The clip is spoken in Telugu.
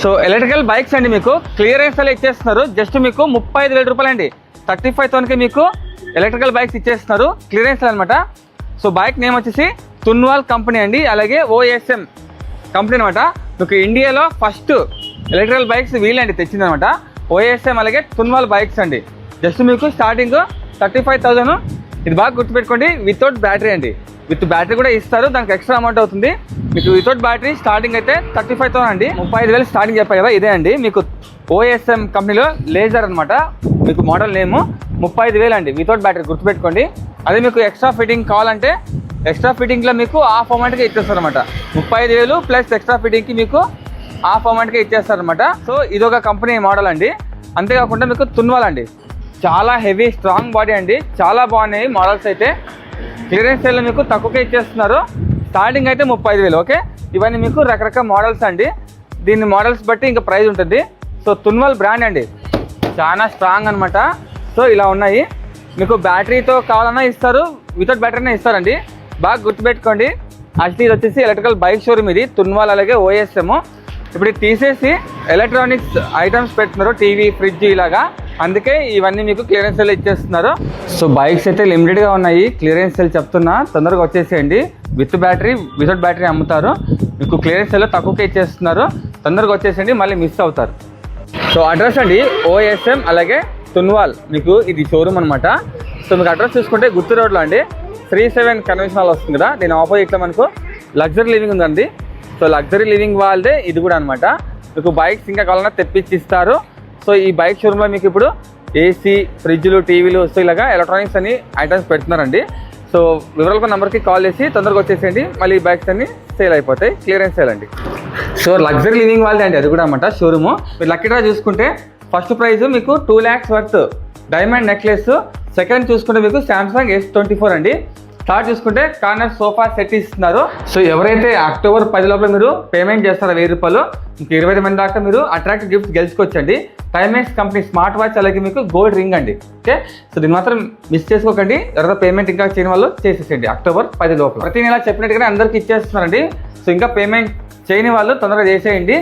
సో ఎలక్ట్రికల్ బైక్స్ అండి మీకు క్లియరెన్స్ లో ఇచ్చేస్తున్నారు. జస్ట్ మీకు 35,000 రూపాయలు అండి. 35,000కి మీకు ఎలక్ట్రికల్ బైక్స్ ఇచ్చేస్తున్నారు క్లియరెన్స్ అనమాట. సో బైక్ నేమ్ వచ్చేసి తున్వాల్ కంపెనీ అండి, అలాగే OSM కంపెనీ అనమాట. మీకు ఇండియాలో ఫస్ట్ ఎలక్ట్రికల్ బైక్స్ వీళ్ళండి తెచ్చిందనమాట. OSM అలాగే తున్వాల్ బైక్స్ అండి. జస్ట్ మీకు స్టార్టింగ్ 35,000. ఇది బాగా గుర్తుపెట్టుకోండి, వితౌట్ బ్యాటరీ అండి. విత్ బ్యాటరీ కూడా ఇస్తారు, దానికి ఎక్స్ట్రా అమౌంట్ అవుతుంది. మీకు వితౌట్ బ్యాటరీ స్టార్టింగ్ అయితే 35,000 అండి. 35,000 స్టార్టింగ్ చెప్పాయి కదా, ఇదే అండి మీకు OSM కంపెనీలో లేజర్ అనమాట. మీకు మోడల్ నేమ్ 35,000 అండి వితౌట్ బ్యాటరీ, గుర్తుపెట్టుకోండి. అదే మీకు ఎక్స్ట్రా ఫిట్టింగ్ కావాలంటే ఎక్స్ట్రా ఫిట్టింగ్లో మీకు హాఫ్ అమౌంట్గా ఇచ్చేస్తారు అనమాట. 35,000 ప్లస్ ఎక్స్ట్రా ఫిట్టింగ్కి మీకు హాఫ్ అమౌంట్గా ఇచ్చేస్తారు అనమాట. సో ఇదొక కంపెనీ మోడల్ అండి. అంతేకాకుండా మీకు తున్వాల్ అండి, చాలా హెవీ స్ట్రాంగ్ బాడీ అండి, చాలా బాగున్నాయి మోడల్స్ అయితే. క్లియరెన్స్ సేల్లో మీకు తక్కువగా ఇచ్చేస్తున్నారు. స్టార్టింగ్ అయితే 35,000. ఓకే, ఇవన్నీ మీకు రకరకాల మోడల్స్ అండి. దీని మోడల్స్ బట్టి ఇంకా ప్రైస్ ఉంటుంది. సో తున్వాల్ బ్రాండ్ అండి, చాలా స్ట్రాంగ్ అనమాట. సో ఇలా ఉన్నాయి. మీకు బ్యాటరీతో కావాలన్నా ఇస్తారు, వితౌట్ బ్యాటరీనే ఇస్తారండి. బాగా గుర్తుపెట్టుకోండి. అసలు ఇది వచ్చేసి ఎలక్ట్రికల్ బైక్ షోరూమ్, ఇది తున్వాల్ అలాగే OSM. ఇప్పుడు ఇది తీసేసి ఎలక్ట్రానిక్స్ ఐటమ్స్ పెడుతున్నారు, టీవీ, ఫ్రిడ్జ్ ఇలాగా. అందుకే ఇవన్నీ మీకు క్లియరెన్స్ సేల్ ఇచ్చేస్తున్నారు. సో బైక్స్ అయితే లిమిటెడ్గా ఉన్నాయి, క్లియరెన్స్ సేల్ చెప్తున్నా, తొందరగా వచ్చేసేయండి. విత్ బ్యాటరీ వితౌట్ బ్యాటరీ అమ్ముతారు. మీకు క్లియరెన్స్ సేల్ తక్కువగా ఇచ్చేస్తున్నారు, తొందరగా వచ్చేసేయండి, మళ్ళీ మిస్ అవుతారు. సో అడ్రస్ అండి OSM అలాగే తున్వాల్, మీకు ఇది షోరూమ్ అనమాట. సో మీకు అడ్రస్ చూసుకుంటే గుర్తు రోడ్లో అండి 37 కన్వెన్షన్ హాల్ వస్తుంది కదా, దీని ఆపోజిట్లో మనకు లగ్జరీ లివింగ్ ఉందండి. సో లగ్జరీ లివింగ్ వాళ్ళదే ఇది కూడా అనమాట. మీకు బైక్స్ ఇంకా కావాలన్నా తెప్పించి ఇస్తారు. సో ఈ బైక్ షోరూంలో మీకు ఇప్పుడు AC, ఫ్రిడ్జ్లు, టీవీలు, సో ఇలాగా ఎలక్ట్రానిక్స్ అని ఐటమ్స్ పెడుతున్నారండి. సో వివరాలకు నెంబర్కి కాల్ చేసి తొందరగా వచ్చేసేయండి, మళ్ళీ ఈ బైక్స్ అన్ని సేల్ అయిపోతాయి. క్లియరెన్స్ సేల్ అండి. సో లగ్జరీ లివింగ్ వాళ్ళదే అండి అది కూడా అనమాట షోరూము. మీరు లక్కీ డ్రా చూసుకుంటే ఫస్ట్ ప్రైజ్ మీకు 2 lakhs worth diamond necklace. Second చూసుకుంటే మీకు Samsung S24 అండి. థర్డ్ చూసుకుంటే కార్నర్ సోఫా సెట్ ఇస్తున్నారు. సో ఎవరైతే అక్టోబర్ 10 లోపల మీరు పేమెంట్ చేస్తారో 1000 రూపాయలు, మీకు 20 మంది దాకా మీరు అట్రాక్టివ్ గిఫ్ట్స్ గెలుచుకోవచ్చండి. టైమెక్స్ కంపెనీ స్మార్ట్ వాచ్ అలాగే మీకు గోల్డ్ రింగ్ అండి. ఓకే, సో దీన్ని మాత్రం మిస్ చేసుకోకండి. ఎవరైతే పేమెంట్ ఇంకా చేయని వాళ్ళు చేసేసేయండి అక్టోబర్ 10 లోపల. ప్రతి నెల చెప్పినట్టుగానే అందరికీ ఇచ్చేస్తున్నారండి. సో ఇంకా పేమెంట్ చేయని వాళ్ళు తొందరగా చేసేయండి.